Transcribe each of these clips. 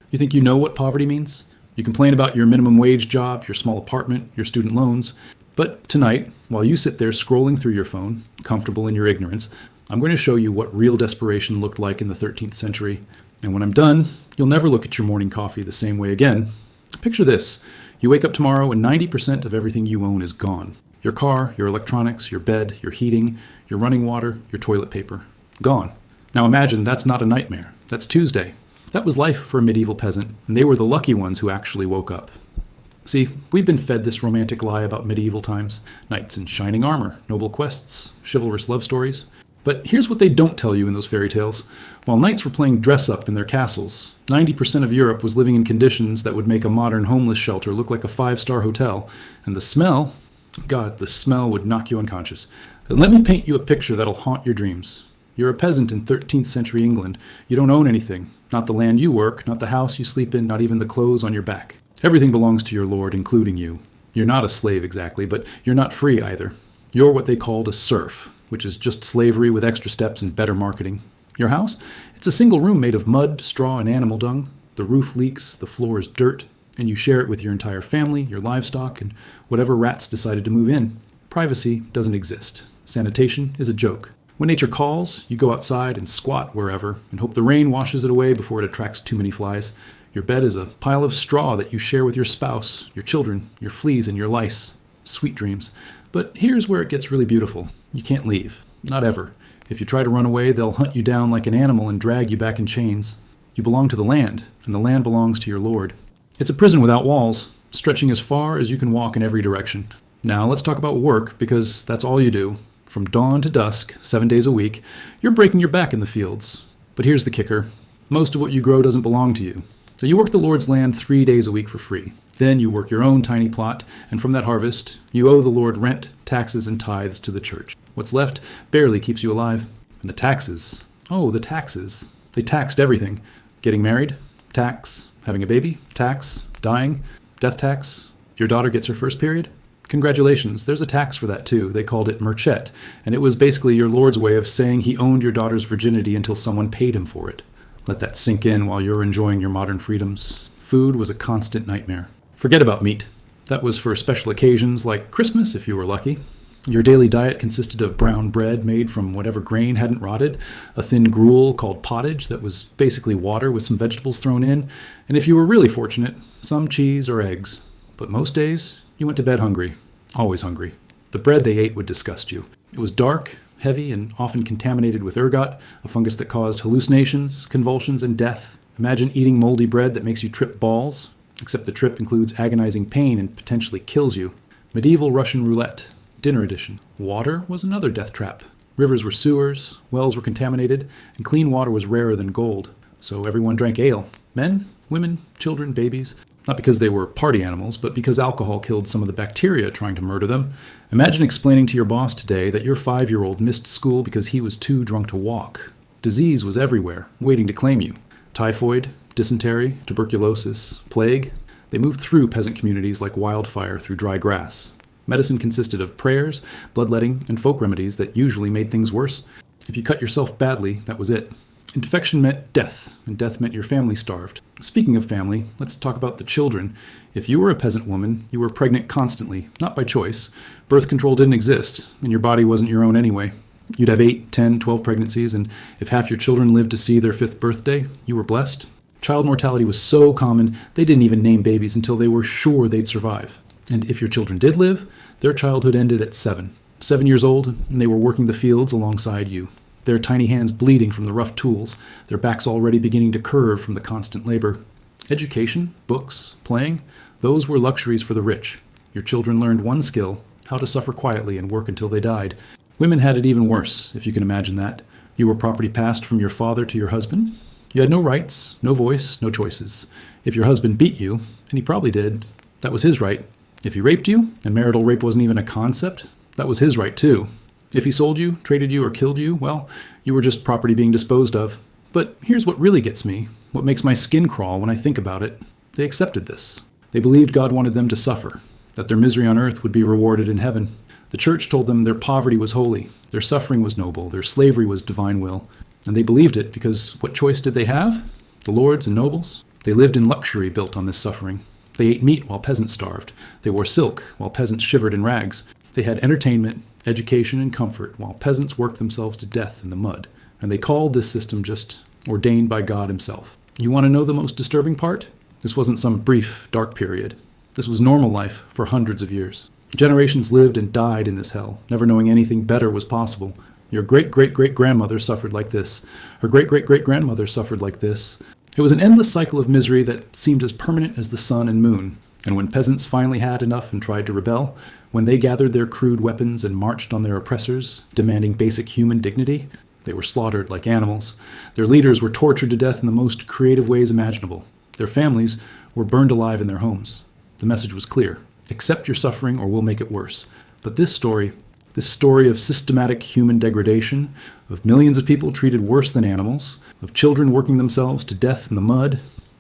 You think you know what poverty means? You complain about your minimum wage job, your small apartment, your student loans. But tonight, while you sit there scrolling through your phone, comfortable in your ignorance, I'm going to show you what real desperation looked like in the 13th century. And when I'm done, you'll never look at your morning coffee the same way again. Picture this. You wake up tomorrow and 90% of everything you own is gone. Your car, your electronics, your bed, your heating, your running water, your toilet paper. Gone. Now imagine that's not a nightmare. That's Tuesday. That was life for a medieval peasant, and they were the lucky ones who actually woke up. See, we've been fed this romantic lie about medieval times. Knights in shining armor, noble quests, chivalrous love stories. But here's what they don't tell you in those fairy tales. While knights were playing dress-up in their castles, 90% of Europe was living in conditions that would make a modern homeless shelter look like a 5-star hotel. And the smell, God, the smell would knock you unconscious. And let me paint you a picture that'll haunt your dreams. You're a peasant in 13th century England. You don't own anything. Not the land you work, not the house you sleep in, not even the clothes on your back. Everything belongs to your lord, including you. You're not a slave exactly, but you're not free either. You're what they called a serf, which is just slavery with extra steps and better marketing. Your house? It's a single room made of mud, straw, and animal dung. The roof leaks, the floor is dirt, and you share it with your entire family, your livestock, and whatever rats decided to move in. Privacy doesn't exist. Sanitation is a joke. When nature calls, you go outside and squat wherever and hope the rain washes it away before it attracts too many flies. Your bed is a pile of straw that you share with your spouse, your children, your fleas, and your lice. Sweet dreams. But here's where it gets really beautiful. You can't leave. Not ever. If you try to run away, they'll hunt you down like an animal and drag you back in chains. You belong to the land, and the land belongs to your lord. It's a prison without walls, stretching as far as you can walk in every direction. Now let's talk about work, because that's all you do. From dawn to dusk, 7 days a week, you're breaking your back in the fields. But here's the kicker. Most of what you grow doesn't belong to you. So you work the Lord's land 3 days a week for free. Then you work your own tiny plot, and from that harvest, you owe the Lord rent, taxes, and tithes to the church. What's left barely keeps you alive. And the taxes. Oh, the taxes. They taxed everything. Getting married? Tax. Having a baby? Tax. Dying? Death tax. Your daughter gets her first period? Congratulations, there's a tax for that too. They called it merchet, and it was basically your lord's way of saying he owned your daughter's virginity until someone paid him for it. Let that sink in while you're enjoying your modern freedoms. Food was a constant nightmare. Forget about meat. That was for special occasions like Christmas if you were lucky. Your daily diet consisted of brown bread made from whatever grain hadn't rotted, a thin gruel called pottage that was basically water with some vegetables thrown in, and if you were really fortunate, some cheese or eggs. But most days, you went to bed hungry, always hungry. The bread they ate would disgust you. It was dark, heavy, and often contaminated with ergot, a fungus that caused hallucinations, convulsions, and death. Imagine eating moldy bread that makes you trip balls, except the trip includes agonizing pain and potentially kills you. Medieval Russian roulette, dinner edition. Water was another death trap. Rivers were sewers, wells were contaminated, and clean water was rarer than gold. So everyone drank ale. Men, women, children, babies. Not because they were party animals, but because alcohol killed some of the bacteria trying to murder them. Imagine explaining to your boss today that your 5-year-old missed school because he was too drunk to walk. Disease was everywhere, waiting to claim you. Typhoid, dysentery, tuberculosis, plague. They moved through peasant communities like wildfire through dry grass. Medicine consisted of prayers, bloodletting, and folk remedies that usually made things worse. If you cut yourself badly, that was it. Infection meant death, and death meant your family starved. Speaking of family, let's talk about the children. If you were a peasant woman, you were pregnant constantly, not by choice. Birth control didn't exist, and your body wasn't your own anyway. You'd have 8, 10, 12 pregnancies, and if half your children lived to see their 5th birthday, you were blessed. Child mortality was so common, they didn't even name babies until they were sure they'd survive. And if your children did live, their childhood ended at 7. 7 years old, and they were working the fields alongside you. Their tiny hands bleeding from the rough tools, their backs already beginning to curve from the constant labor. Education, books, playing, those were luxuries for the rich. Your children learned one skill, how to suffer quietly and work until they died. Women had it even worse, if you can imagine that. You were property passed from your father to your husband. You had no rights, no voice, no choices. If your husband beat you, and he probably did, that was his right. If he raped you, and marital rape wasn't even a concept, that was his right too. If he sold you, traded you, or killed you, well, you were just property being disposed of. But here's what really gets me, what makes my skin crawl when I think about it. They accepted this. They believed God wanted them to suffer, that their misery on earth would be rewarded in heaven. The church told them their poverty was holy, their suffering was noble, their slavery was divine will. And they believed it because what choice did they have? The lords and nobles? They lived in luxury built on this suffering. They ate meat while peasants starved. They wore silk while peasants shivered in rags. They had entertainment, education, and comfort while peasants worked themselves to death in the mud. And they called this system just ordained by God himself. You want to know the most disturbing part? This wasn't some brief, dark period. This was normal life for hundreds of years. Generations lived and died in this hell, never knowing anything better was possible. Your great-great-great-grandmother suffered like this. Her great-great-great-grandmother suffered like this. It was an endless cycle of misery that seemed as permanent as the sun and moon. And when peasants finally had enough and tried to rebel, when they gathered their crude weapons and marched on their oppressors, demanding basic human dignity, they were slaughtered like animals. Their leaders were tortured to death in the most creative ways imaginable. Their families were burned alive in their homes. The message was clear. Accept your suffering or we'll make it worse. But this story of systematic human degradation, of millions of people treated worse than animals, of children working themselves to death in the mud,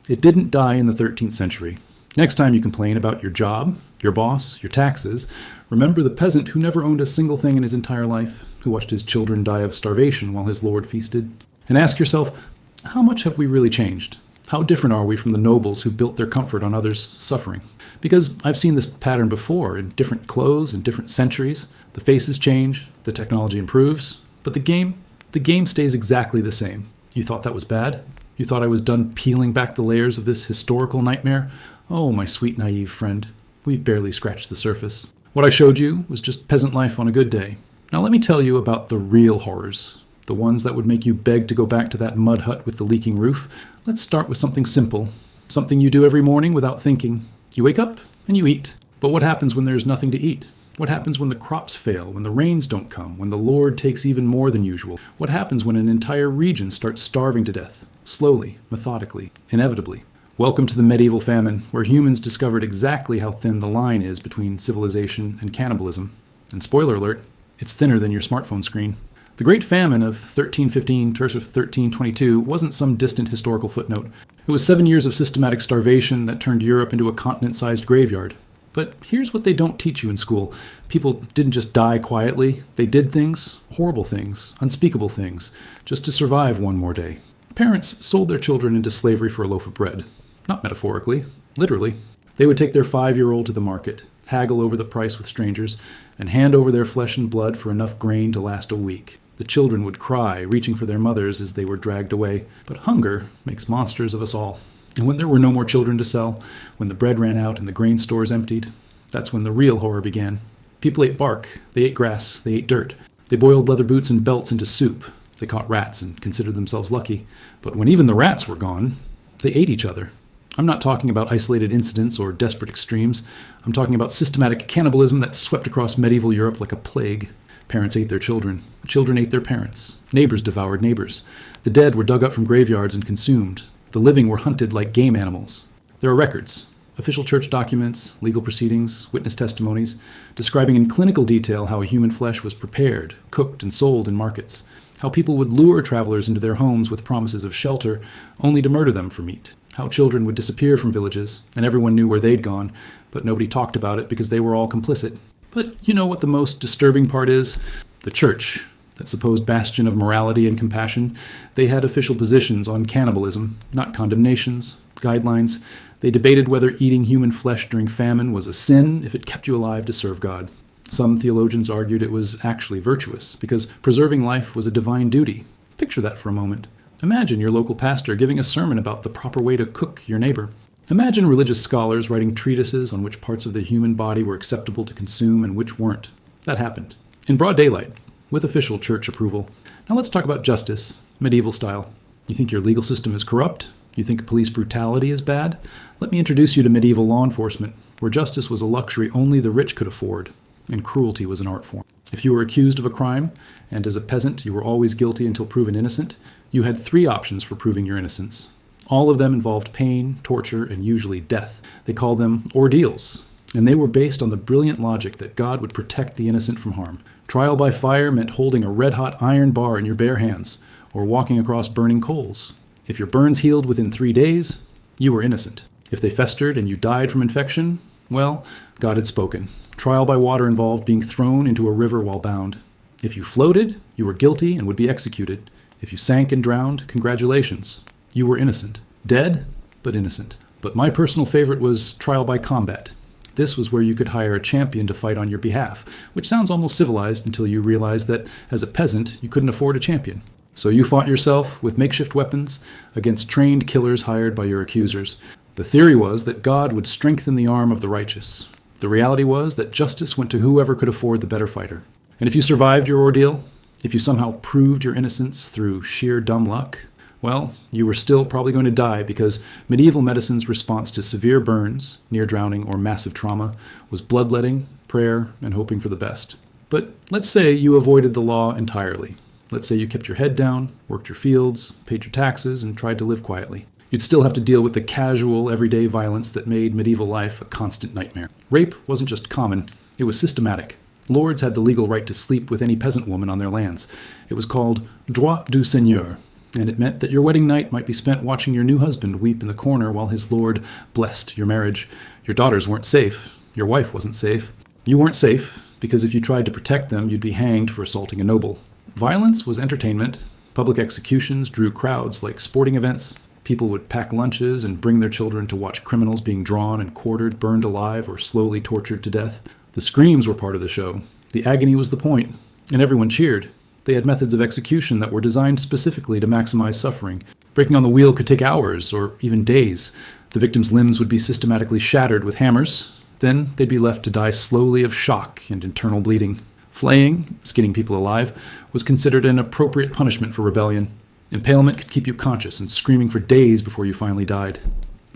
it didn't die in the 13th century. Next time you complain about your job, your boss, your taxes, remember the peasant who never owned a single thing in his entire life, who watched his children die of starvation while his lord feasted. And ask yourself, how much have we really changed? How different are we from the nobles who built their comfort on others' suffering? Because I've seen this pattern before in different clothes and different centuries. The faces change, the technology improves, but the game stays exactly the same. You thought that was bad? You thought I was done peeling back the layers of this historical nightmare? Oh, my sweet naive friend, we've barely scratched the surface. What I showed you was just peasant life on a good day. Now let me tell you about the real horrors, the ones that would make you beg to go back to that mud hut with the leaking roof. Let's start with something simple, something you do every morning without thinking. You wake up and you eat. But what happens when there's nothing to eat? What happens when the crops fail, when the rains don't come, when the Lord takes even more than usual? What happens when an entire region starts starving to death? Slowly, methodically, inevitably. Welcome to the medieval famine, where humans discovered exactly how thin the line is between civilization and cannibalism. And spoiler alert, it's thinner than your smartphone screen. The Great Famine of 1315 to 1322 wasn't some distant historical footnote. It was 7 years of systematic starvation that turned Europe into a continent-sized graveyard. But here's what they don't teach you in school. People didn't just die quietly. They did things, horrible things, unspeakable things, just to survive one more day. Parents sold their children into slavery for a loaf of bread. Not metaphorically, literally. They would take their 5-year-old to the market, haggle over the price with strangers, and hand over their flesh and blood for enough grain to last a week. The children would cry, reaching for their mothers as they were dragged away. But hunger makes monsters of us all. And when there were no more children to sell, when the bread ran out and the grain stores emptied, that's when the real horror began. People ate bark, they ate grass, they ate dirt. They boiled leather boots and belts into soup. They caught rats and considered themselves lucky. But when even the rats were gone, they ate each other. I'm not talking about isolated incidents or desperate extremes. I'm talking about systematic cannibalism that swept across medieval Europe like a plague. Parents ate their children. Children ate their parents. Neighbors devoured neighbors. The dead were dug up from graveyards and consumed. The living were hunted like game animals. There are records, official church documents, legal proceedings, witness testimonies, describing in clinical detail how human flesh was prepared, cooked, and sold in markets. How people would lure travelers into their homes with promises of shelter, only to murder them for meat. How children would disappear from villages, and everyone knew where they'd gone, but nobody talked about it because they were all complicit. But you know what the most disturbing part is? The church, that supposed bastion of morality and compassion, they had official positions on cannibalism, not condemnations, guidelines. They debated whether eating human flesh during famine was a sin if it kept you alive to serve God. Some theologians argued it was actually virtuous, because preserving life was a divine duty. Picture that for a moment. Imagine your local pastor giving a sermon about the proper way to cook your neighbor. Imagine religious scholars writing treatises on which parts of the human body were acceptable to consume and which weren't. That happened. In broad daylight, with official church approval. Now let's talk about justice, medieval style. You think your legal system is corrupt? You think police brutality is bad? Let me introduce you to medieval law enforcement, where justice was a luxury only the rich could afford, and cruelty was an art form. If you were accused of a crime, and as a peasant you were always guilty until proven innocent, you had 3 options for proving your innocence. All of them involved pain, torture, and usually death. They called them ordeals, and they were based on the brilliant logic that God would protect the innocent from harm. Trial by fire meant holding a red-hot iron bar in your bare hands, or walking across burning coals. If your burns healed within 3 days, you were innocent. If they festered and you died from infection, well, God had spoken. Trial by water involved being thrown into a river while bound. If you floated, you were guilty and would be executed. If you sank and drowned, congratulations. You were innocent. Dead, but innocent. But my personal favorite was trial by combat. This was where you could hire a champion to fight on your behalf, which sounds almost civilized until you realize that as a peasant, you couldn't afford a champion. So you fought yourself with makeshift weapons against trained killers hired by your accusers. The theory was that God would strengthen the arm of the righteous. The reality was that justice went to whoever could afford the better fighter. And if you survived your ordeal, if you somehow proved your innocence through sheer dumb luck, well, you were still probably going to die because medieval medicine's response to severe burns, near drowning, or massive trauma was bloodletting, prayer, and hoping for the best. But let's say you avoided the law entirely. Let's say you kept your head down, worked your fields, paid your taxes, and tried to live quietly. You'd still have to deal with the casual, everyday violence that made medieval life a constant nightmare. Rape wasn't just common, it was systematic. Lords had the legal right to sleep with any peasant woman on their lands. It was called droit du seigneur, and it meant that your wedding night might be spent watching your new husband weep in the corner while his lord blessed your marriage. Your daughters weren't safe. Your wife wasn't safe. You weren't safe, because if you tried to protect them, you'd be hanged for assaulting a noble. Violence was entertainment. Public executions drew crowds like sporting events. People would pack lunches and bring their children to watch criminals being drawn and quartered, burned alive, or slowly tortured to death. The screams were part of the show. The agony was the point, and everyone cheered. They had methods of execution that were designed specifically to maximize suffering. Breaking on the wheel could take hours, or even days. The victim's limbs would be systematically shattered with hammers. Then they'd be left to die slowly of shock and internal bleeding. Flaying, skinning people alive, was considered an appropriate punishment for rebellion. Impalement could keep you conscious and screaming for days before you finally died.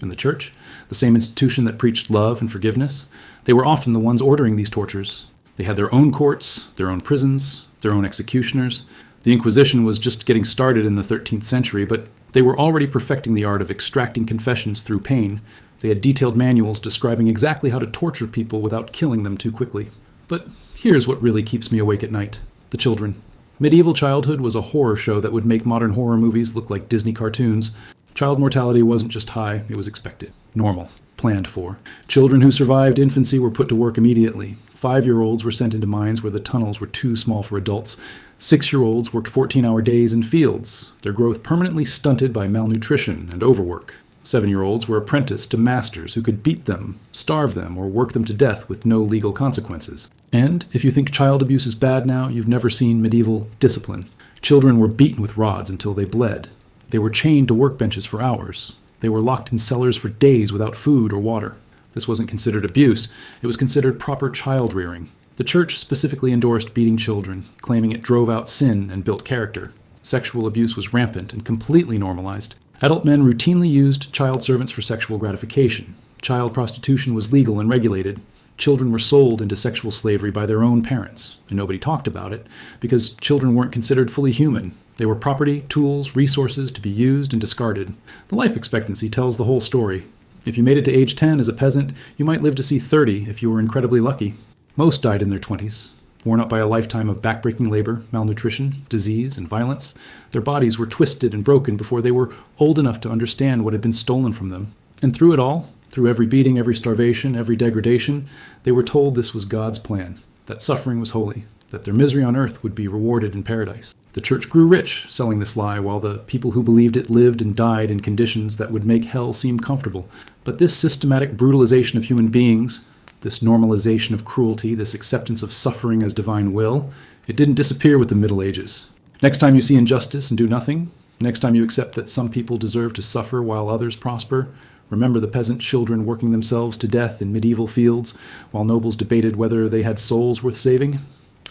In the church, the same institution that preached love and forgiveness, they were often the ones ordering these tortures. They had their own courts, their own prisons, their own executioners. The Inquisition was just getting started in the 13th century, but they were already perfecting the art of extracting confessions through pain. They had detailed manuals describing exactly how to torture people without killing them too quickly. But here's what really keeps me awake at night: the children. Medieval childhood was a horror show that would make modern horror movies look like Disney cartoons. Child mortality wasn't just high, it was expected, normal, planned for. Children who survived infancy were put to work immediately. 5-year-olds were sent into mines where the tunnels were too small for adults. 6-year-olds worked 14-hour days in fields, their growth permanently stunted by malnutrition and overwork. 7-year-olds were apprenticed to masters who could beat them, starve them, or work them to death with no legal consequences. And if you think child abuse is bad now, you've never seen medieval discipline. Children were beaten with rods until they bled. They were chained to workbenches for hours. They were locked in cellars for days without food or water. This wasn't considered abuse. It was considered proper child rearing. The church specifically endorsed beating children, claiming it drove out sin and built character. Sexual abuse was rampant and completely normalized. Adult men routinely used child servants for sexual gratification. Child prostitution was legal and regulated. Children were sold into sexual slavery by their own parents, and nobody talked about it because children weren't considered fully human. They were property, tools, resources to be used and discarded. The life expectancy tells the whole story. If you made it to age 10 as a peasant, you might live to see 30 if you were incredibly lucky. Most died in their 20s, worn out by a lifetime of backbreaking labor, malnutrition, disease, and violence. Their bodies were twisted and broken before they were old enough to understand what had been stolen from them. And through it all, through every beating, every starvation, every degradation, they were told this was God's plan, that suffering was holy, that their misery on earth would be rewarded in paradise. The church grew rich selling this lie, while the people who believed it lived and died in conditions that would make hell seem comfortable. But this systematic brutalization of human beings, this normalization of cruelty, this acceptance of suffering as divine will, it didn't disappear with the Middle Ages. Next time you see injustice and do nothing, next time you accept that some people deserve to suffer while others prosper, remember the peasant children working themselves to death in medieval fields while nobles debated whether they had souls worth saving.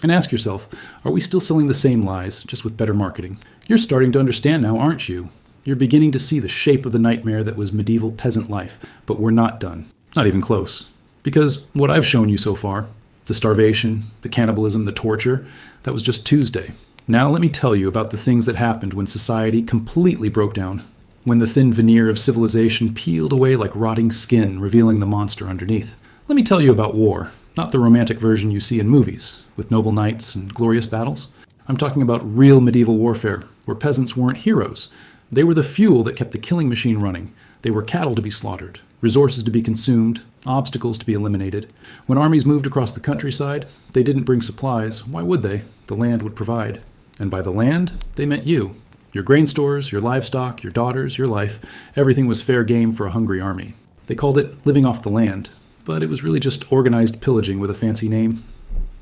And ask yourself, are we still selling the same lies, just with better marketing? You're starting to understand now, aren't you? You're beginning to see the shape of the nightmare that was medieval peasant life, but we're not done. Not even close. Because what I've shown you so far, the starvation, the cannibalism, the torture, that was just Tuesday. Now let me tell you about the things that happened when society completely broke down, when the thin veneer of civilization peeled away like rotting skin, revealing the monster underneath. Let me tell you about war, not the romantic version you see in movies, with noble knights and glorious battles. I'm talking about real medieval warfare, where peasants weren't heroes. They were the fuel that kept the killing machine running. They were cattle to be slaughtered, resources to be consumed, obstacles to be eliminated. When armies moved across the countryside, they didn't bring supplies. Why would they? The land would provide. And by the land, they meant you. Your grain stores, your livestock, your daughters, your life, everything was fair game for a hungry army. They called it living off the land, but it was really just organized pillaging with a fancy name.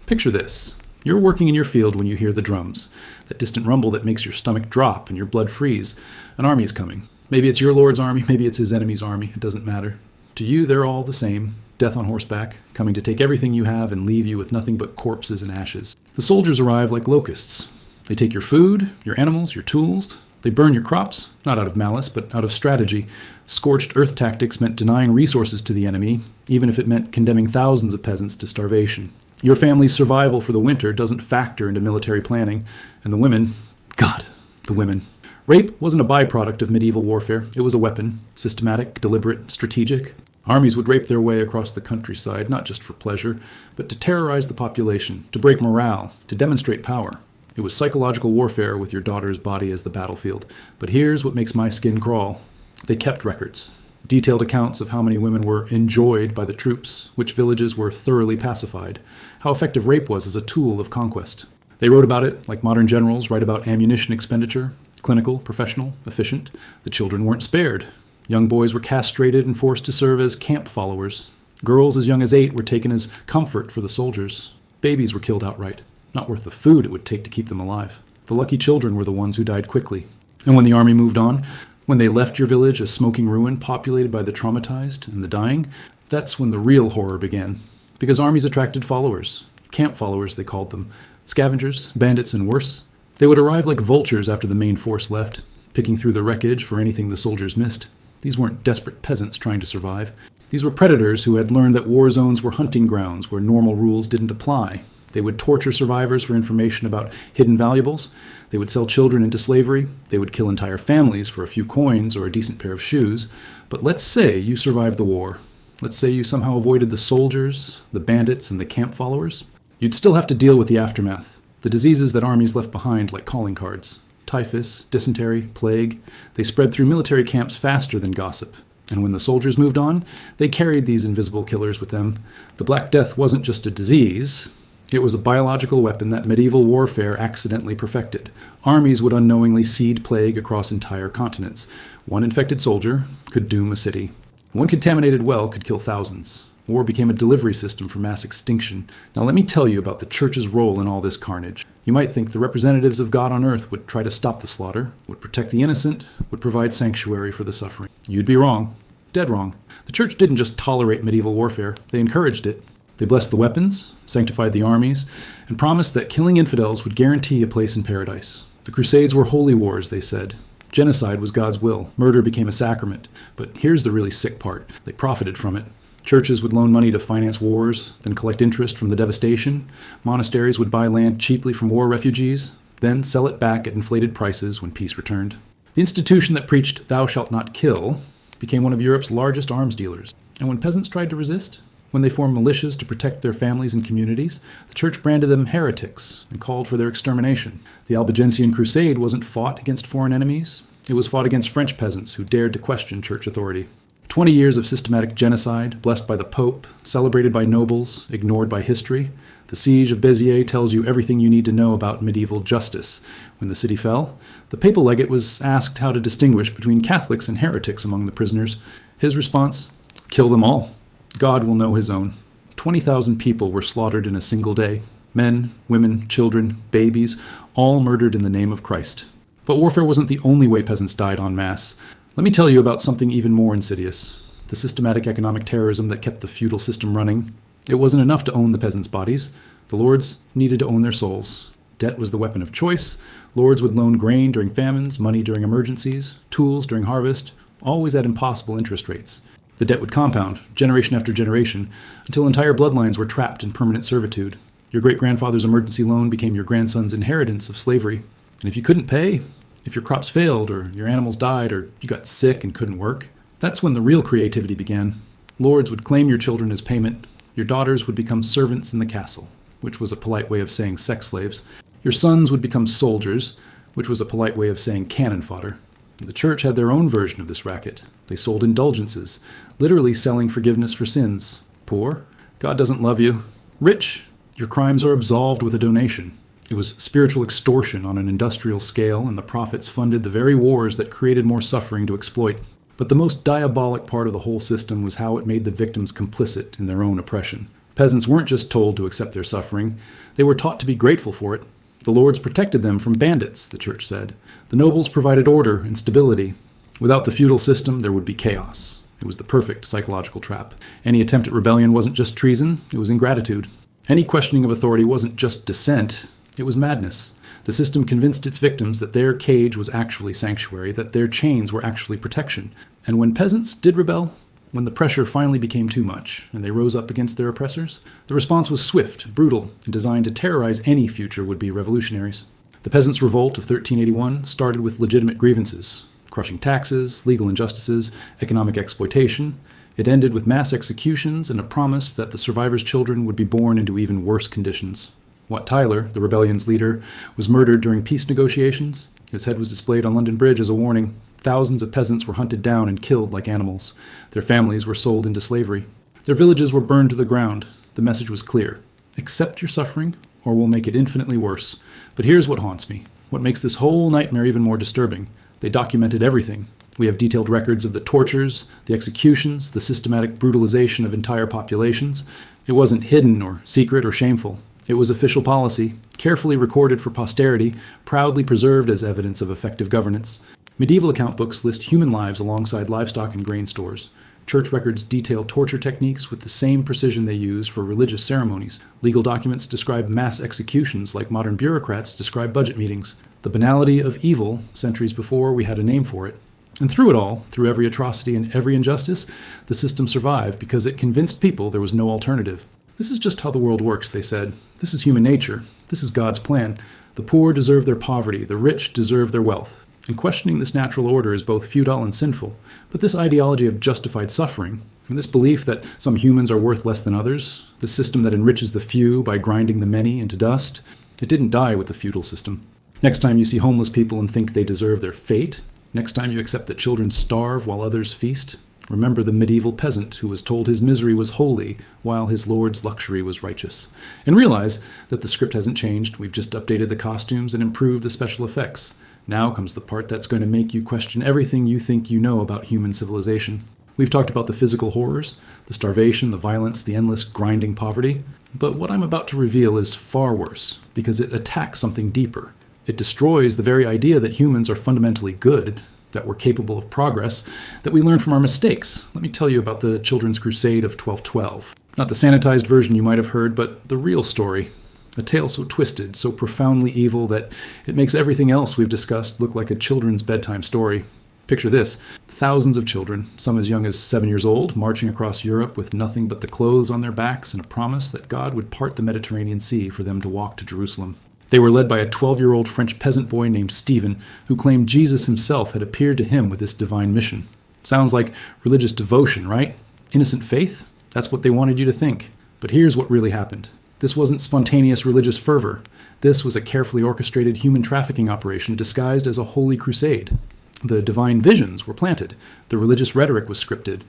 Picture this. You're working in your field when you hear the drums, that distant rumble that makes your stomach drop and your blood freeze. An army is coming. Maybe it's your lord's army, maybe it's his enemy's army, it doesn't matter. To you, they're all the same. Death on horseback, coming to take everything you have and leave you with nothing but corpses and ashes. The soldiers arrive like locusts. They take your food, your animals, your tools. They burn your crops, not out of malice, but out of strategy. Scorched earth tactics meant denying resources to the enemy, even if it meant condemning thousands of peasants to starvation. Your family's survival for the winter doesn't factor into military planning, and the women, God, the women. Rape wasn't a byproduct of medieval warfare. It was a weapon, systematic, deliberate, strategic. Armies would rape their way across the countryside, not just for pleasure, but to terrorize the population, to break morale, to demonstrate power. It was psychological warfare with your daughter's body as the battlefield. But here's what makes my skin crawl. They kept records. Detailed accounts of how many women were enjoyed by the troops, which villages were thoroughly pacified, how effective rape was as a tool of conquest. They wrote about it like modern generals write about ammunition expenditure, clinical, professional, efficient. The children weren't spared. Young boys were castrated and forced to serve as camp followers. Girls as young as 8 were taken as comfort for the soldiers. Babies were killed outright, not worth the food it would take to keep them alive. The lucky children were the ones who died quickly. And when the army moved on, when they left your village a smoking ruin populated by the traumatized and the dying, that's when the real horror began. Because armies attracted followers. Camp followers, they called them. Scavengers, bandits, and worse. They would arrive like vultures after the main force left, picking through the wreckage for anything the soldiers missed. These weren't desperate peasants trying to survive. These were predators who had learned that war zones were hunting grounds where normal rules didn't apply. They would torture survivors for information about hidden valuables. They would sell children into slavery. They would kill entire families for a few coins or a decent pair of shoes. But let's say you survived the war. Let's say you somehow avoided the soldiers, the bandits, and the camp followers. You'd still have to deal with the aftermath, the diseases that armies left behind like calling cards. Typhus, dysentery, plague, they spread through military camps faster than gossip. And when the soldiers moved on, they carried these invisible killers with them. The Black Death wasn't just a disease. It was a biological weapon that medieval warfare accidentally perfected. Armies would unknowingly seed plague across entire continents. One infected soldier could doom a city. One contaminated well could kill thousands. War became a delivery system for mass extinction. Now let me tell you about the church's role in all this carnage. You might think the representatives of God on earth would try to stop the slaughter, would protect the innocent, would provide sanctuary for the suffering. You'd be wrong. Dead wrong. The church didn't just tolerate medieval warfare, they encouraged it. They blessed the weapons, sanctified the armies, and promised that killing infidels would guarantee a place in paradise. The Crusades were holy wars, they said. Genocide was God's will. Murder became a sacrament. But here's the really sick part. They profited from it. Churches would loan money to finance wars, then collect interest from the devastation. Monasteries would buy land cheaply from war refugees, then sell it back at inflated prices when peace returned. The institution that preached "thou shalt not kill" became one of Europe's largest arms dealers. And when peasants tried to resist, when they formed militias to protect their families and communities, the church branded them heretics and called for their extermination. The Albigensian Crusade wasn't fought against foreign enemies. It was fought against French peasants who dared to question church authority. 20 years of systematic genocide, blessed by the Pope, celebrated by nobles, ignored by history. The siege of Béziers tells you everything you need to know about medieval justice. When the city fell, the papal legate was asked how to distinguish between Catholics and heretics among the prisoners. His response, kill them all. God will know his own. 20,000 people were slaughtered in a single day. Men, women, children, babies, all murdered in the name of Christ. But warfare wasn't the only way peasants died en masse. Let me tell you about something even more insidious. The systematic economic terrorism that kept the feudal system running. It wasn't enough to own the peasants' bodies. The lords needed to own their souls. Debt was the weapon of choice. Lords would loan grain during famines, money during emergencies, tools during harvest, always at impossible interest rates. The debt would compound, generation after generation, until entire bloodlines were trapped in permanent servitude. Your great-grandfather's emergency loan became your grandson's inheritance of slavery. And if you couldn't pay, if your crops failed, or your animals died, or you got sick and couldn't work, that's when the real creativity began. Lords would claim your children as payment. Your daughters would become servants in the castle, which was a polite way of saying sex slaves. Your sons would become soldiers, which was a polite way of saying cannon fodder. The church had their own version of this racket. They sold indulgences, literally selling forgiveness for sins. Poor, God doesn't love you. Rich, your crimes are absolved with a donation. It was spiritual extortion on an industrial scale, and the profits funded the very wars that created more suffering to exploit. But the most diabolic part of the whole system was how it made the victims complicit in their own oppression. Peasants weren't just told to accept their suffering, they were taught to be grateful for it. The lords protected them from bandits, the church said. The nobles provided order and stability. Without the feudal system, there would be chaos. It was the perfect psychological trap. Any attempt at rebellion wasn't just treason, it was ingratitude. Any questioning of authority wasn't just dissent, it was madness. The system convinced its victims that their cage was actually sanctuary, that their chains were actually protection. And when peasants did rebel, when the pressure finally became too much and they rose up against their oppressors, the response was swift, brutal, and designed to terrorize any future would-be revolutionaries. The Peasants' Revolt of 1381 started with legitimate grievances, crushing taxes, legal injustices, economic exploitation. It ended with mass executions and a promise that the survivors' children would be born into even worse conditions. Wat Tyler, the rebellion's leader, was murdered during peace negotiations. His head was displayed on London Bridge as a warning. Thousands of peasants were hunted down and killed like animals. Their families were sold into slavery. Their villages were burned to the ground. The message was clear. Accept your suffering, or we'll make it infinitely worse. But here's what haunts me. What makes this whole nightmare even more disturbing. They documented everything. We have detailed records of the tortures, the executions, the systematic brutalization of entire populations. It wasn't hidden or secret or shameful. It was official policy, carefully recorded for posterity, proudly preserved as evidence of effective governance. Medieval account books list human lives alongside livestock and grain stores. Church records detail torture techniques with the same precision they use for religious ceremonies. Legal documents describe mass executions like modern bureaucrats describe budget meetings. The banality of evil, centuries before we had a name for it. And through it all, through every atrocity and every injustice, the system survived because it convinced people there was no alternative. This is just how the world works, they said. This is human nature. This is God's plan. The poor deserve their poverty. The rich deserve their wealth. And questioning this natural order is both futile and sinful. But this ideology of justified suffering, and this belief that some humans are worth less than others, this system that enriches the few by grinding the many into dust, it didn't die with the feudal system. Next time you see homeless people and think they deserve their fate, next time you accept that children starve while others feast, remember the medieval peasant who was told his misery was holy while his lord's luxury was righteous. And realize that the script hasn't changed. We've just updated the costumes and improved the special effects. Now comes the part that's going to make you question everything you think you know about human civilization. We've talked about the physical horrors, the starvation, the violence, the endless grinding poverty. But what I'm about to reveal is far worse, because it attacks something deeper. It destroys the very idea that humans are fundamentally good, that we're capable of progress, that we learn from our mistakes. Let me tell you about the Children's Crusade of 1212. Not the sanitized version you might have heard, but the real story. A tale so twisted, so profoundly evil that it makes everything else we've discussed look like a children's bedtime story. Picture this. Thousands of children, some as young as 7 years old, marching across Europe with nothing but the clothes on their backs and a promise that God would part the Mediterranean Sea for them to walk to Jerusalem. They were led by a 12-year-old French peasant boy named Stephen, who claimed Jesus himself had appeared to him with this divine mission. Sounds like religious devotion, right? Innocent faith? That's what they wanted you to think. But here's what really happened. This wasn't spontaneous religious fervor. This was a carefully orchestrated human trafficking operation disguised as a holy crusade. The divine visions were planted. The religious rhetoric was scripted.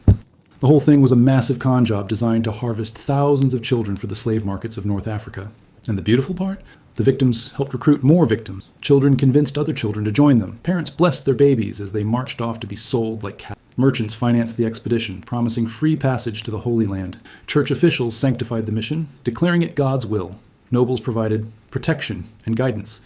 The whole thing was a massive con job designed to harvest thousands of children for the slave markets of North Africa. And the beautiful part? The victims helped recruit more victims. Children convinced other children to join them. Parents blessed their babies as they marched off to be sold like cattle. Merchants financed the expedition, promising free passage to the Holy Land. Church officials sanctified the mission, declaring it God's will. Nobles provided protection and guidance.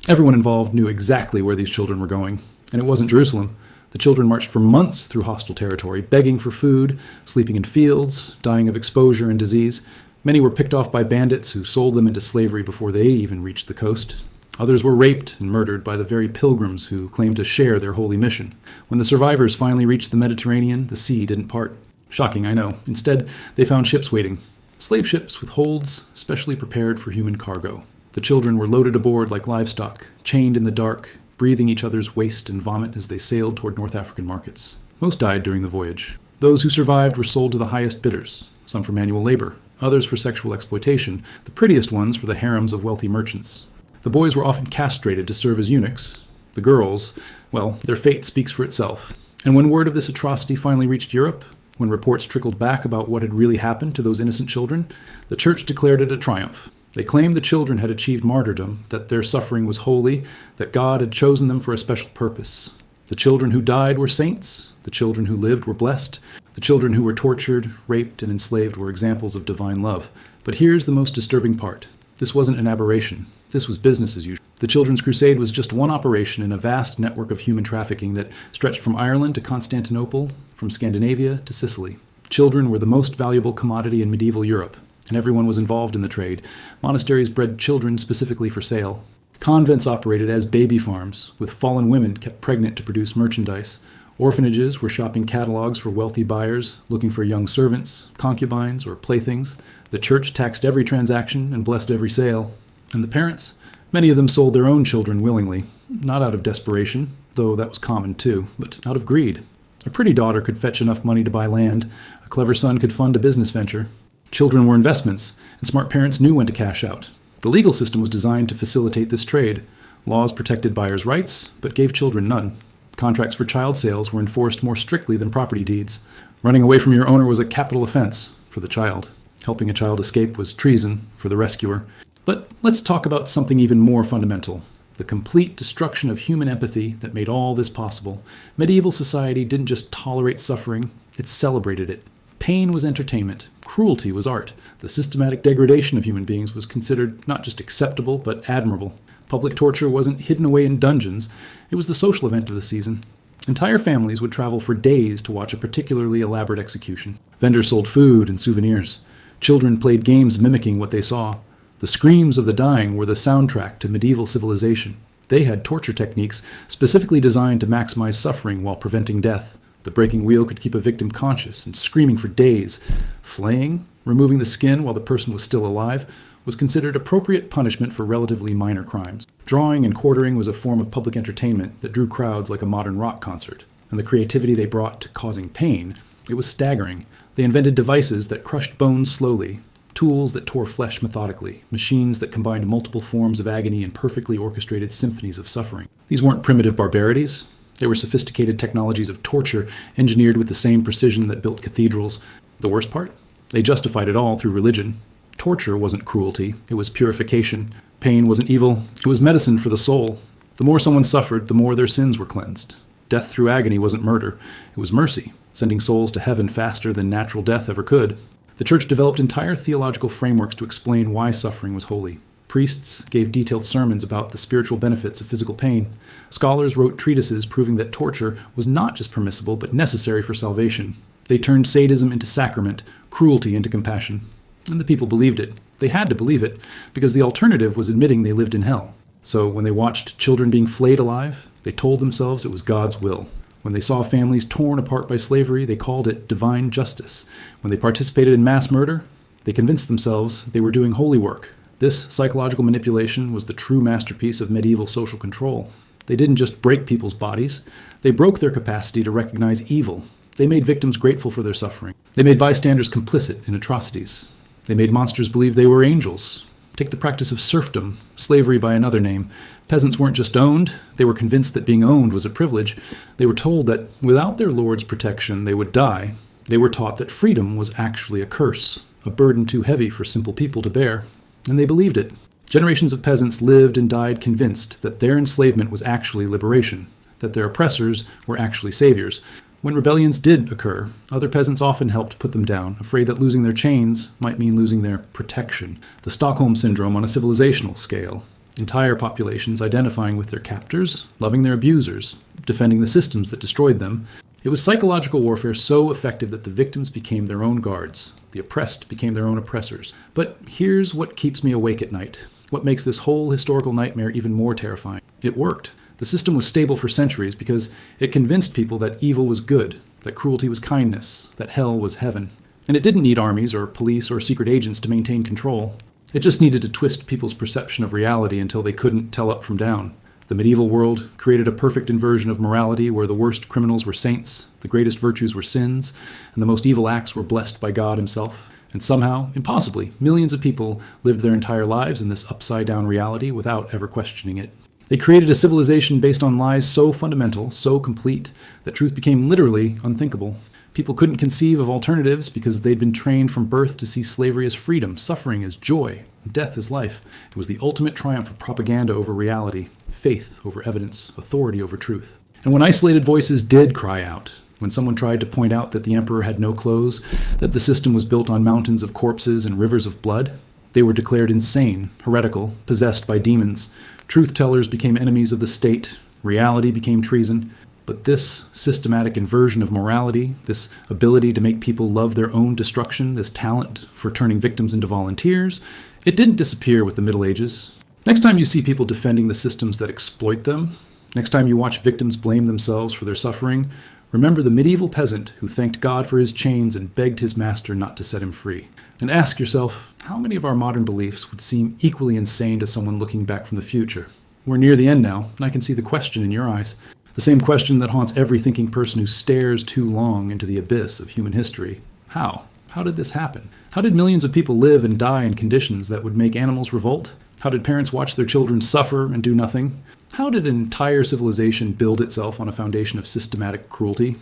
Everyone involved knew exactly where these children were going. And it wasn't Jerusalem. The children marched for months through hostile territory, begging for food, sleeping in fields, dying of exposure and disease. Many were picked off by bandits who sold them into slavery before they even reached the coast. Others were raped and murdered by the very pilgrims who claimed to share their holy mission. When the survivors finally reached the Mediterranean, the sea didn't part. Shocking, I know. Instead, they found ships waiting. Slave ships with holds specially prepared for human cargo. The children were loaded aboard like livestock, chained in the dark, breathing each other's waste and vomit as they sailed toward North African markets. Most died during the voyage. Those who survived were sold to the highest bidders, some for manual labor, others for sexual exploitation, the prettiest ones for the harems of wealthy merchants. The boys were often castrated to serve as eunuchs. The girls, well, their fate speaks for itself. And when word of this atrocity finally reached Europe, when reports trickled back about what had really happened to those innocent children, the church declared it a triumph. They claimed the children had achieved martyrdom, that their suffering was holy, that God had chosen them for a special purpose. The children who died were saints. The children who lived were blessed. The children who were tortured, raped, and enslaved were examples of divine love. But here's the most disturbing part. This wasn't an aberration. This was business as usual. The Children's Crusade was just one operation in a vast network of human trafficking that stretched from Ireland to Constantinople, from Scandinavia to Sicily. Children were the most valuable commodity in medieval Europe, and everyone was involved in the trade. Monasteries bred children specifically for sale. Convents operated as baby farms, with fallen women kept pregnant to produce merchandise. Orphanages were shopping catalogs for wealthy buyers looking for young servants, concubines, or playthings. The church taxed every transaction and blessed every sale. And the parents? Many of them sold their own children willingly, not out of desperation, though that was common too, but out of greed. A pretty daughter could fetch enough money to buy land. A clever son could fund a business venture. Children were investments, and smart parents knew when to cash out. The legal system was designed to facilitate this trade. Laws protected buyers' rights, but gave children none. Contracts for child sales were enforced more strictly than property deeds. Running away from your owner was a capital offense for the child. Helping a child escape was treason for the rescuer. But let's talk about something even more fundamental. The complete destruction of human empathy that made all this possible. Medieval society didn't just tolerate suffering, it celebrated it. Pain was entertainment. Cruelty was art. The systematic degradation of human beings was considered not just acceptable, but admirable. Public torture wasn't hidden away in dungeons. It was the social event of the season. Entire families would travel for days to watch a particularly elaborate execution. Vendors sold food and souvenirs. Children played games mimicking what they saw. The screams of the dying were the soundtrack to medieval civilization. They had torture techniques specifically designed to maximize suffering while preventing death. The breaking wheel could keep a victim conscious and screaming for days. Flaying, removing the skin while the person was still alive, was considered appropriate punishment for relatively minor crimes. Drawing and quartering was a form of public entertainment that drew crowds like a modern rock concert. And the creativity they brought to causing pain, it was staggering. They invented devices that crushed bones slowly, tools that tore flesh methodically, machines that combined multiple forms of agony in perfectly orchestrated symphonies of suffering. These weren't primitive barbarities. They were sophisticated technologies of torture engineered with the same precision that built cathedrals. The worst part? They justified it all through religion. Torture wasn't cruelty, it was purification. Pain wasn't evil, it was medicine for the soul. The more someone suffered, the more their sins were cleansed. Death through agony wasn't murder, it was mercy, sending souls to heaven faster than natural death ever could. The church developed entire theological frameworks to explain why suffering was holy. Priests gave detailed sermons about the spiritual benefits of physical pain. Scholars wrote treatises proving that torture was not just permissible, but necessary for salvation. They turned sadism into sacrament, cruelty into compassion. And the people believed it. They had to believe it, because the alternative was admitting they lived in hell. So when they watched children being flayed alive, they told themselves it was God's will. When they saw families torn apart by slavery, they called it divine justice. When they participated in mass murder, they convinced themselves they were doing holy work. This psychological manipulation was the true masterpiece of medieval social control. They didn't just break people's bodies, they broke their capacity to recognize evil. They made victims grateful for their suffering. They made bystanders complicit in atrocities. They made monsters believe they were angels. Take the practice of serfdom, slavery by another name. Peasants weren't just owned, they were convinced that being owned was a privilege. They were told that without their lord's protection they would die. They were taught that freedom was actually a curse, a burden too heavy for simple people to bear. And they believed it. Generations of peasants lived and died convinced that their enslavement was actually liberation, that their oppressors were actually saviors. When rebellions did occur, other peasants often helped put them down, afraid that losing their chains might mean losing their protection. The Stockholm Syndrome on a civilizational scale. Entire populations identifying with their captors, loving their abusers, defending the systems that destroyed them. It was psychological warfare so effective that the victims became their own guards. The oppressed became their own oppressors. But here's what keeps me awake at night. What makes this whole historical nightmare even more terrifying. It worked. The system was stable for centuries because it convinced people that evil was good, that cruelty was kindness, that hell was heaven. And it didn't need armies or police or secret agents to maintain control. It just needed to twist people's perception of reality until they couldn't tell up from down. The medieval world created a perfect inversion of morality where the worst criminals were saints, the greatest virtues were sins, and the most evil acts were blessed by God himself. And somehow, impossibly, millions of people lived their entire lives in this upside-down reality without ever questioning it. They created a civilization based on lies so fundamental, so complete, that truth became literally unthinkable. People couldn't conceive of alternatives because they'd been trained from birth to see slavery as freedom, suffering as joy, death is life. It was the ultimate triumph of propaganda over reality, faith over evidence, authority over truth. And when isolated voices did cry out, when someone tried to point out that the emperor had no clothes, that the system was built on mountains of corpses and rivers of blood, they were declared insane, heretical, possessed by demons. Truth-tellers became enemies of the state. Reality became treason. But this systematic inversion of morality, this ability to make people love their own destruction, this talent for turning victims into volunteers, it didn't disappear with the Middle Ages. Next time you see people defending the systems that exploit them, next time you watch victims blame themselves for their suffering, remember the medieval peasant who thanked God for his chains and begged his master not to set him free. And ask yourself, how many of our modern beliefs would seem equally insane to someone looking back from the future? We're near the end now, and I can see the question in your eyes. The same question that haunts every thinking person who stares too long into the abyss of human history. How? How did this happen? How did millions of people live and die in conditions that would make animals revolt? How did parents watch their children suffer and do nothing? How did an entire civilization build itself on a foundation of systematic cruelty?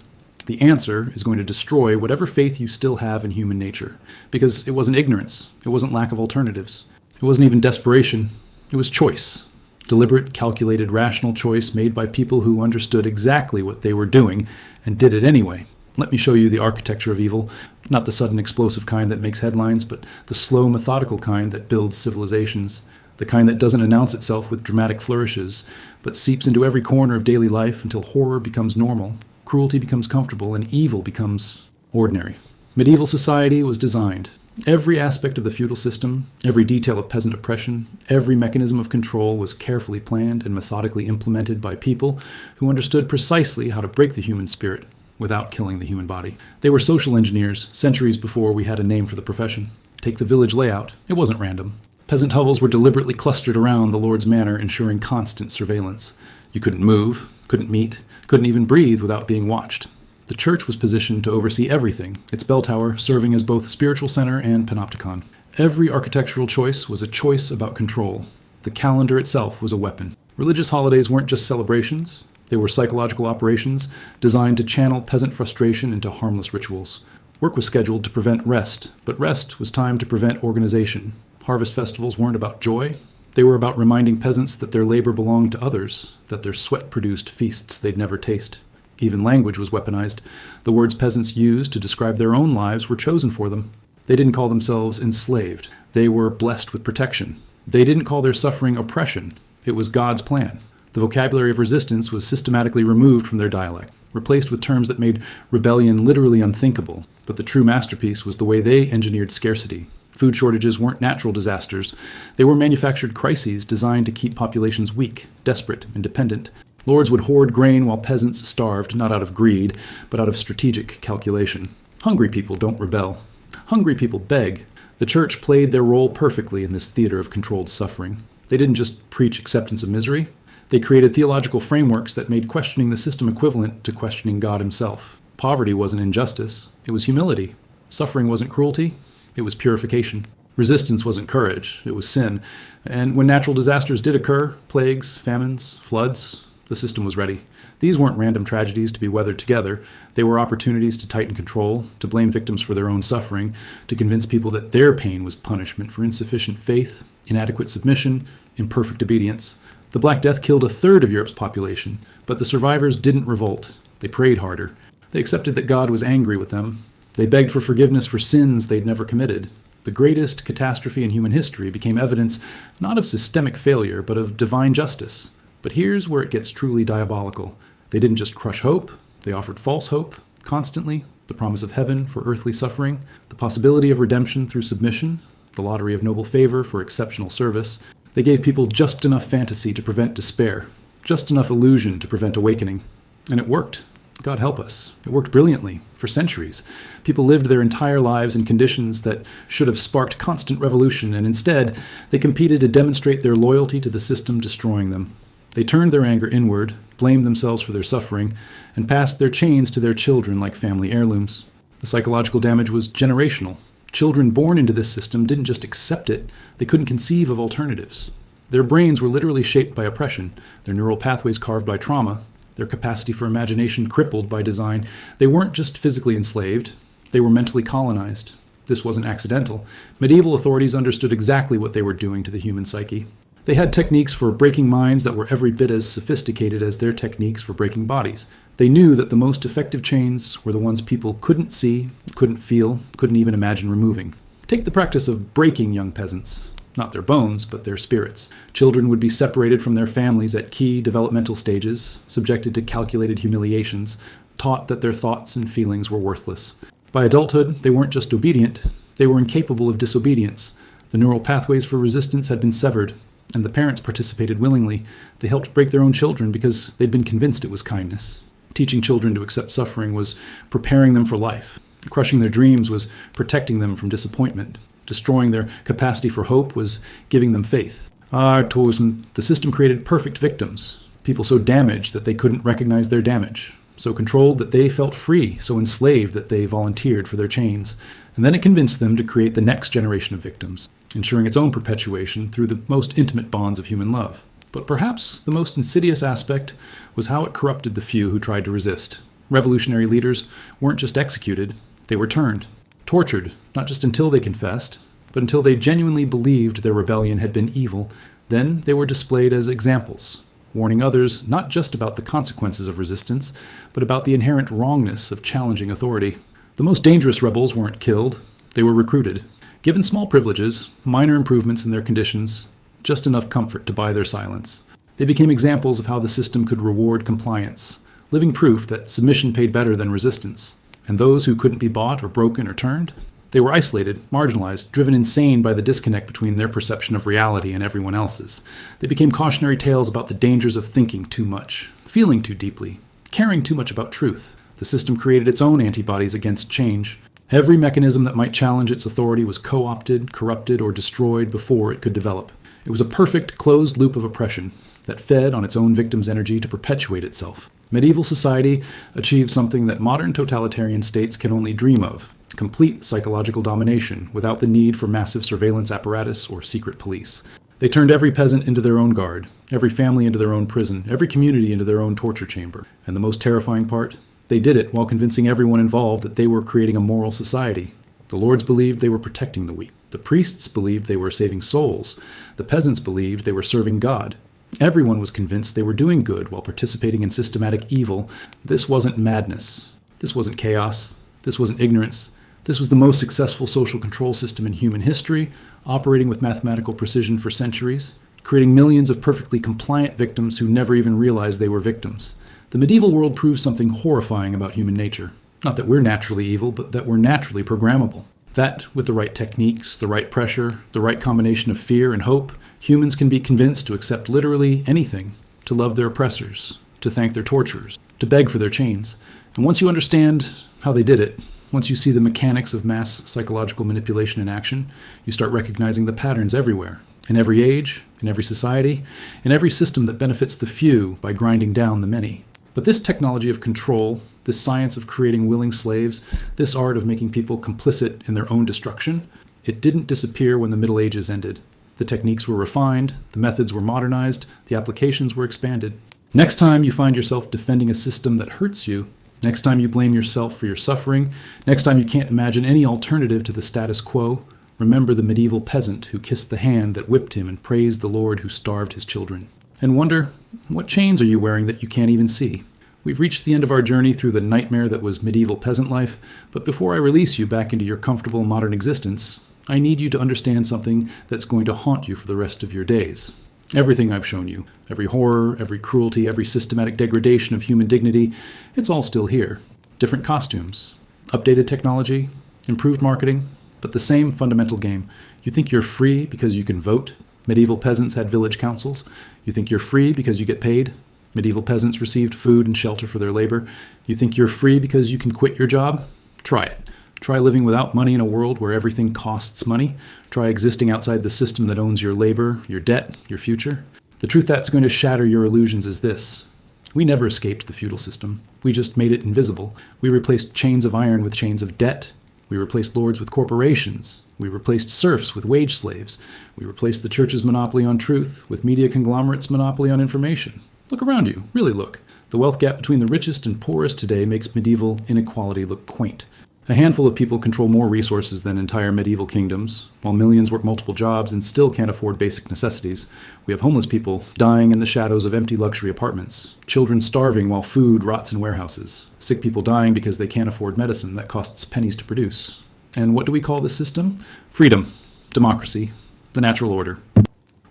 The answer is going to destroy whatever faith you still have in human nature. Because it wasn't ignorance. It wasn't lack of alternatives. It wasn't even desperation. It was choice. Deliberate, calculated, rational choice made by people who understood exactly what they were doing and did it anyway. Let me show you the architecture of evil, not the sudden explosive kind that makes headlines, but the slow, methodical kind that builds civilizations, the kind that doesn't announce itself with dramatic flourishes, but seeps into every corner of daily life until horror becomes normal, cruelty becomes comfortable, and evil becomes ordinary. Medieval society was designed. Every aspect of the feudal system, every detail of peasant oppression, every mechanism of control was carefully planned and methodically implemented by people who understood precisely how to break the human spirit without killing the human body. They were social engineers centuries before we had a name for the profession. Take the village layout. It wasn't random. Peasant hovels were deliberately clustered around the Lord's manor, ensuring constant surveillance. You couldn't move, couldn't meet, couldn't even breathe without being watched. The church was positioned to oversee everything, its bell tower serving as both spiritual center and panopticon. Every architectural choice was a choice about control. The calendar itself was a weapon. Religious holidays weren't just celebrations. They were psychological operations designed to channel peasant frustration into harmless rituals. Work was scheduled to prevent rest, but rest was timed to prevent organization. Harvest festivals weren't about joy. They were about reminding peasants that their labor belonged to others, that their sweat produced feasts they'd never taste. Even language was weaponized. The words peasants used to describe their own lives were chosen for them. They didn't call themselves enslaved. They were blessed with protection. They didn't call their suffering oppression. It was God's plan. The vocabulary of resistance was systematically removed from their dialect, replaced with terms that made rebellion literally unthinkable. But the true masterpiece was the way they engineered scarcity. Food shortages weren't natural disasters. They were manufactured crises designed to keep populations weak, desperate, and dependent. Lords would hoard grain while peasants starved, not out of greed, but out of strategic calculation. Hungry people don't rebel. Hungry people beg. The church played their role perfectly in this theater of controlled suffering. They didn't just preach acceptance of misery. They created theological frameworks that made questioning the system equivalent to questioning God himself. Poverty wasn't injustice. It was humility. Suffering wasn't cruelty. It was purification. Resistance wasn't courage. It was sin. And when natural disasters did occur, plagues, famines, floods, the system was ready. These weren't random tragedies to be weathered together. They were opportunities to tighten control, to blame victims for their own suffering, to convince people that their pain was punishment for insufficient faith, inadequate submission, imperfect obedience. The Black Death killed a third of Europe's population, but the survivors didn't revolt. They prayed harder. They accepted that God was angry with them. They begged for forgiveness for sins they'd never committed. The greatest catastrophe in human history became evidence not of systemic failure, but of divine justice. But here's where it gets truly diabolical. They didn't just crush hope, they offered false hope, constantly, the promise of heaven for earthly suffering, the possibility of redemption through submission, the lottery of noble favor for exceptional service. They gave people just enough fantasy to prevent despair, just enough illusion to prevent awakening. And it worked. God help us. It worked brilliantly, for centuries. People lived their entire lives in conditions that should have sparked constant revolution, and instead, they competed to demonstrate their loyalty to the system destroying them. They turned their anger inward, blamed themselves for their suffering, and passed their chains to their children like family heirlooms. The psychological damage was generational. Children born into this system didn't just accept it, they couldn't conceive of alternatives. Their brains were literally shaped by oppression, their neural pathways carved by trauma, their capacity for imagination crippled by design. They weren't just physically enslaved, they were mentally colonized. This wasn't accidental. Medieval authorities understood exactly what they were doing to the human psyche. They had techniques for breaking minds that were every bit as sophisticated as their techniques for breaking bodies. They knew that the most effective chains were the ones people couldn't see, couldn't feel, couldn't even imagine removing. Take the practice of breaking young peasants. Not their bones, but their spirits. Children would be separated from their families at key developmental stages, subjected to calculated humiliations, taught that their thoughts and feelings were worthless. By adulthood, they weren't just obedient, they were incapable of disobedience. The neural pathways for resistance had been severed, and the parents participated willingly. They helped break their own children because they'd been convinced it was kindness. Teaching children to accept suffering was preparing them for life. Crushing their dreams was protecting them from disappointment. Destroying their capacity for hope was giving them faith. The system created perfect victims, people so damaged that they couldn't recognize their damage, so controlled that they felt free, so enslaved that they volunteered for their chains. And then it convinced them to create the next generation of victims, ensuring its own perpetuation through the most intimate bonds of human love. But perhaps the most insidious aspect was how it corrupted the few who tried to resist. Revolutionary leaders weren't just executed, they were turned, tortured, not just until they confessed, but until they genuinely believed their rebellion had been evil. Then they were displayed as examples, warning others not just about the consequences of resistance, but about the inherent wrongness of challenging authority. The most dangerous rebels weren't killed, they were recruited. Given small privileges, minor improvements in their conditions, just enough comfort to buy their silence. They became examples of how the system could reward compliance, living proof that submission paid better than resistance. And those who couldn't be bought or broken or turned? They were isolated, marginalized, driven insane by the disconnect between their perception of reality and everyone else's. They became cautionary tales about the dangers of thinking too much, feeling too deeply, caring too much about truth. The system created its own antibodies against change. Every mechanism that might challenge its authority was co-opted, corrupted, or destroyed before it could develop. It was a perfect, closed loop of oppression that fed on its own victim's energy to perpetuate itself. Medieval society achieved something that modern totalitarian states can only dream of: complete psychological domination without the need for massive surveillance apparatus or secret police. They turned every peasant into their own guard, every family into their own prison, every community into their own torture chamber. And the most terrifying part? They did it while convincing everyone involved that they were creating a moral society. The lords believed they were protecting the weak. The priests believed they were saving souls. The peasants believed they were serving God. Everyone was convinced they were doing good while participating in systematic evil. This wasn't madness. This wasn't chaos. This wasn't ignorance. This was the most successful social control system in human history, operating with mathematical precision for centuries, creating millions of perfectly compliant victims who never even realized they were victims. The medieval world proves something horrifying about human nature. Not that we're naturally evil, but that we're naturally programmable. That, with the right techniques, the right pressure, the right combination of fear and hope, humans can be convinced to accept literally anything, to love their oppressors, to thank their torturers, to beg for their chains. And once you understand how they did it, once you see the mechanics of mass psychological manipulation in action, you start recognizing the patterns everywhere, in every age, in every society, in every system that benefits the few by grinding down the many. But this technology of control, this science of creating willing slaves, this art of making people complicit in their own destruction, it didn't disappear when the Middle Ages ended. The techniques were refined, the methods were modernized, the applications were expanded. Next time you find yourself defending a system that hurts you, next time you blame yourself for your suffering, next time you can't imagine any alternative to the status quo, remember the medieval peasant who kissed the hand that whipped him and praised the Lord who starved his children. And wonder, what chains are you wearing that you can't even see? We've reached the end of our journey through the nightmare that was medieval peasant life, but before I release you back into your comfortable modern existence, I need you to understand something that's going to haunt you for the rest of your days. Everything I've shown you, every horror, every cruelty, every systematic degradation of human dignity, it's all still here. Different costumes, updated technology, improved marketing, but the same fundamental game. You think you're free because you can vote? Medieval peasants had village councils. You think you're free because you get paid? Medieval peasants received food and shelter for their labor. You think you're free because you can quit your job? Try it. Try living without money in a world where everything costs money. Try existing outside the system that owns your labor, your debt, your future. The truth that's going to shatter your illusions is this. We never escaped the feudal system. We just made it invisible. We replaced chains of iron with chains of debt. We replaced lords with corporations. We replaced serfs with wage slaves. We replaced the church's monopoly on truth with media conglomerates' monopoly on information. Look around you. Really look. The wealth gap between the richest and poorest today makes medieval inequality look quaint. A handful of people control more resources than entire medieval kingdoms, while millions work multiple jobs and still can't afford basic necessities. We have homeless people dying in the shadows of empty luxury apartments, children starving while food rots in warehouses, sick people dying because they can't afford medicine that costs pennies to produce. And what do we call this system? Freedom, democracy, the natural order.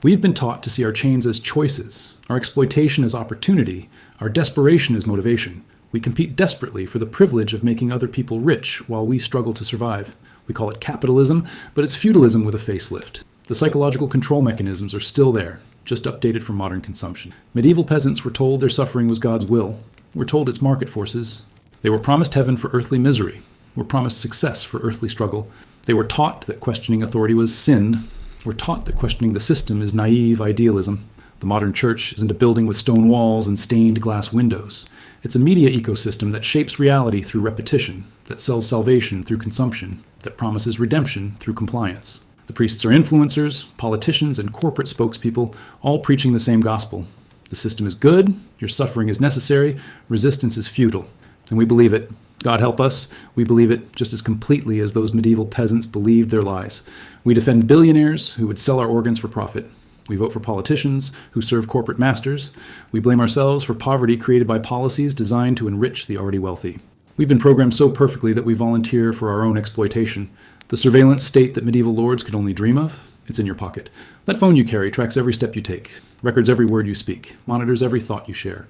We've been taught to see our chains as choices, our exploitation as opportunity, our desperation as motivation. We compete desperately for the privilege of making other people rich while we struggle to survive. We call it capitalism, but it's feudalism with a facelift. The psychological control mechanisms are still there, just updated for modern consumption. Medieval peasants were told their suffering was God's will. We're told it's market forces. They were promised heaven for earthly misery. Were promised success for earthly struggle. They were taught that questioning authority was sin. We're taught that questioning the system is naive idealism. The modern church isn't a building with stone walls and stained glass windows. It's a media ecosystem that shapes reality through repetition, that sells salvation through consumption, that promises redemption through compliance. The priests are influencers, politicians, and corporate spokespeople, all preaching the same gospel. The system is good, your suffering is necessary, resistance is futile. And we believe it. God help us, we believe it just as completely as those medieval peasants believed their lies. We defend billionaires who would sell our organs for profit. We vote for politicians who serve corporate masters. We blame ourselves for poverty created by policies designed to enrich the already wealthy. We've been programmed so perfectly that we volunteer for our own exploitation. The surveillance state that medieval lords could only dream of, it's in your pocket. That phone you carry tracks every step you take, records every word you speak, monitors every thought you share.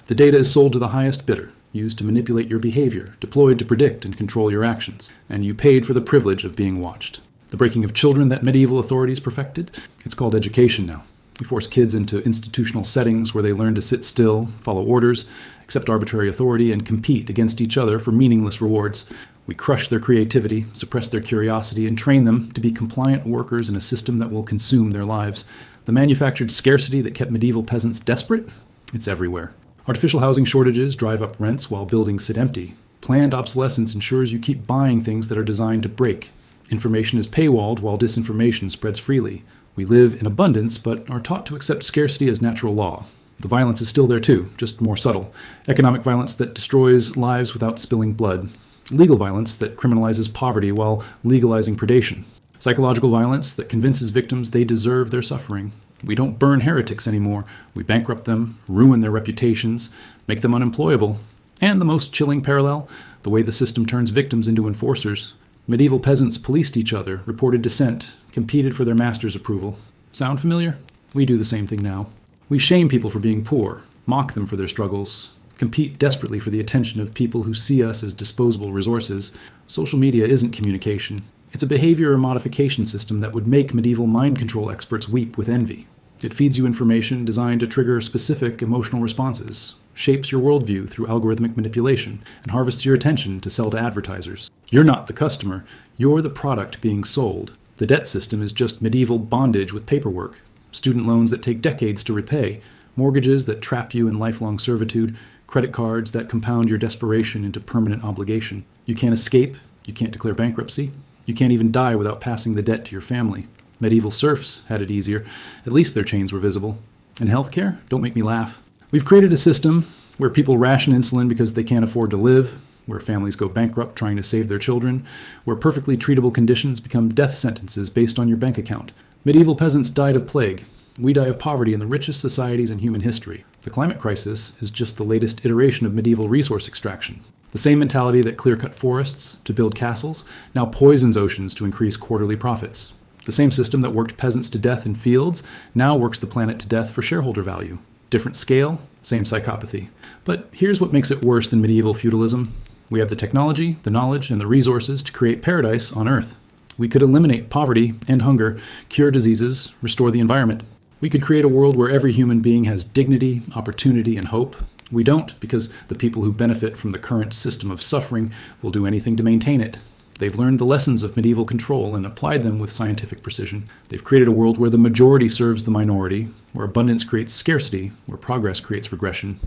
The data is sold to the highest bidder, used to manipulate your behavior, deployed to predict and control your actions, and you paid for the privilege of being watched. The breaking of children that medieval authorities perfected, it's called education now. We force kids into institutional settings where they learn to sit still, follow orders, accept arbitrary authority, and compete against each other for meaningless rewards. We crush their creativity, suppress their curiosity, and train them to be compliant workers in a system that will consume their lives. The manufactured scarcity that kept medieval peasants desperate, it's everywhere. Artificial housing shortages drive up rents while buildings sit empty. Planned obsolescence ensures you keep buying things that are designed to break. Information is paywalled while disinformation spreads freely. We live in abundance, but are taught to accept scarcity as natural law. The violence is still there too, just more subtle. Economic violence that destroys lives without spilling blood. Legal violence that criminalizes poverty while legalizing predation. Psychological violence that convinces victims they deserve their suffering. We don't burn heretics anymore. We bankrupt them, ruin their reputations, make them unemployable. And the most chilling parallel, the way the system turns victims into enforcers. Medieval peasants policed each other, reported dissent, competed for their master's approval. Sound familiar? We do the same thing now. We shame people for being poor, mock them for their struggles, compete desperately for the attention of people who see us as disposable resources. Social media isn't communication. It's a behavior modification system that would make medieval mind control experts weep with envy. It feeds you information designed to trigger specific emotional responses, shapes your worldview through algorithmic manipulation, and harvests your attention to sell to advertisers. You're not the customer, you're the product being sold. The debt system is just medieval bondage with paperwork, student loans that take decades to repay, mortgages that trap you in lifelong servitude, credit cards that compound your desperation into permanent obligation. You can't escape, you can't declare bankruptcy, you can't even die without passing the debt to your family. Medieval serfs had it easier, at least their chains were visible. And healthcare? Don't make me laugh. We've created a system where people ration insulin because they can't afford to live, where families go bankrupt trying to save their children, where perfectly treatable conditions become death sentences based on your bank account. Medieval peasants died of plague. We die of poverty in the richest societies in human history. The climate crisis is just the latest iteration of medieval resource extraction. The same mentality that clear-cut forests to build castles now poisons oceans to increase quarterly profits. The same system that worked peasants to death in fields now works the planet to death for shareholder value. Different scale, same psychopathy. But here's what makes it worse than medieval feudalism. We have the technology, the knowledge, and the resources to create paradise on Earth. We could eliminate poverty and hunger, cure diseases, restore the environment. We could create a world where every human being has dignity, opportunity, and hope. We don't, because the people who benefit from the current system of suffering will do anything to maintain it. They've learned the lessons of medieval control and applied them with scientific precision. They've created a world where the majority serves the minority, where abundance creates scarcity, where progress creates regression.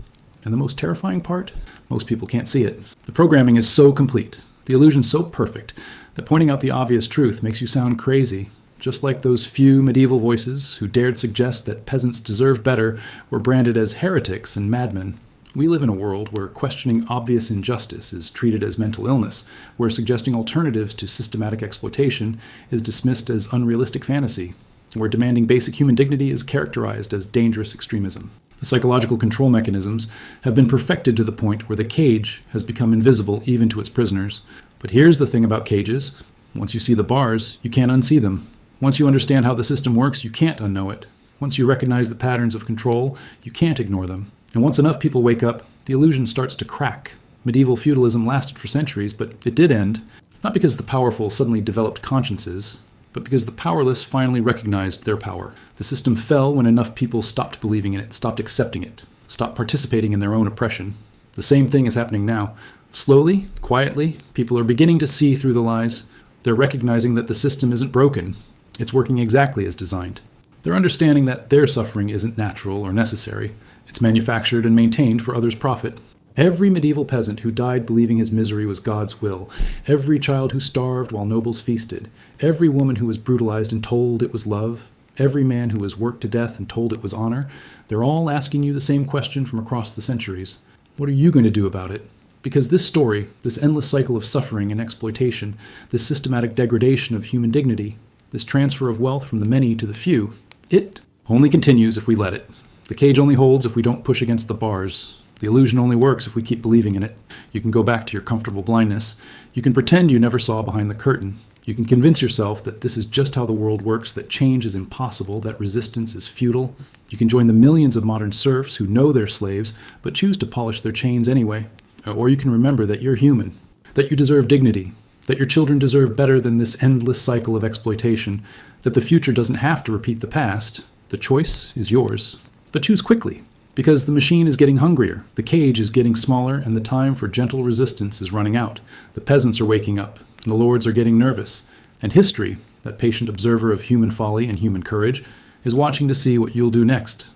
And the most terrifying part? Most people can't see it. The programming is so complete, the illusion so perfect, that pointing out the obvious truth makes you sound crazy. Just like those few medieval voices who dared suggest that peasants deserve better were branded as heretics and madmen. We live in a world where questioning obvious injustice is treated as mental illness, where suggesting alternatives to systematic exploitation is dismissed as unrealistic fantasy, where demanding basic human dignity is characterized as dangerous extremism. The psychological control mechanisms have been perfected to the point where the cage has become invisible even to its prisoners. But here's the thing about cages. Once you see the bars, you can't unsee them. Once you understand how the system works, you can't unknow it. Once you recognize the patterns of control, you can't ignore them. And once enough people wake up, the illusion starts to crack. Medieval feudalism lasted for centuries, but it did end, not because the powerful suddenly developed consciences, but because the powerless finally recognized their power. The system fell when enough people stopped believing in it, stopped accepting it, stopped participating in their own oppression. The same thing is happening now. Slowly, quietly, people are beginning to see through the lies. They're recognizing that the system isn't broken. It's working exactly as designed. They're understanding that their suffering isn't natural or necessary. It's manufactured and maintained for others' profit. Every medieval peasant who died believing his misery was God's will, every child who starved while nobles feasted, every woman who was brutalized and told it was love, every man who was worked to death and told it was honor, they're all asking you the same question from across the centuries. What are you going to do about it? Because this story, this endless cycle of suffering and exploitation, this systematic degradation of human dignity, this transfer of wealth from the many to the few, it only continues if we let it. The cage only holds if we don't push against the bars. The illusion only works if we keep believing in it. You can go back to your comfortable blindness. You can pretend you never saw behind the curtain. You can convince yourself that this is just how the world works, that change is impossible, that resistance is futile. You can join the millions of modern serfs who know they're slaves, but choose to polish their chains anyway. Or you can remember that you're human, that you deserve dignity, that your children deserve better than this endless cycle of exploitation, that the future doesn't have to repeat the past. The choice is yours. But choose quickly, because the machine is getting hungrier, the cage is getting smaller, and the time for gentle resistance is running out. The peasants are waking up, and the lords are getting nervous. And history, that patient observer of human folly and human courage, is watching to see what you'll do next.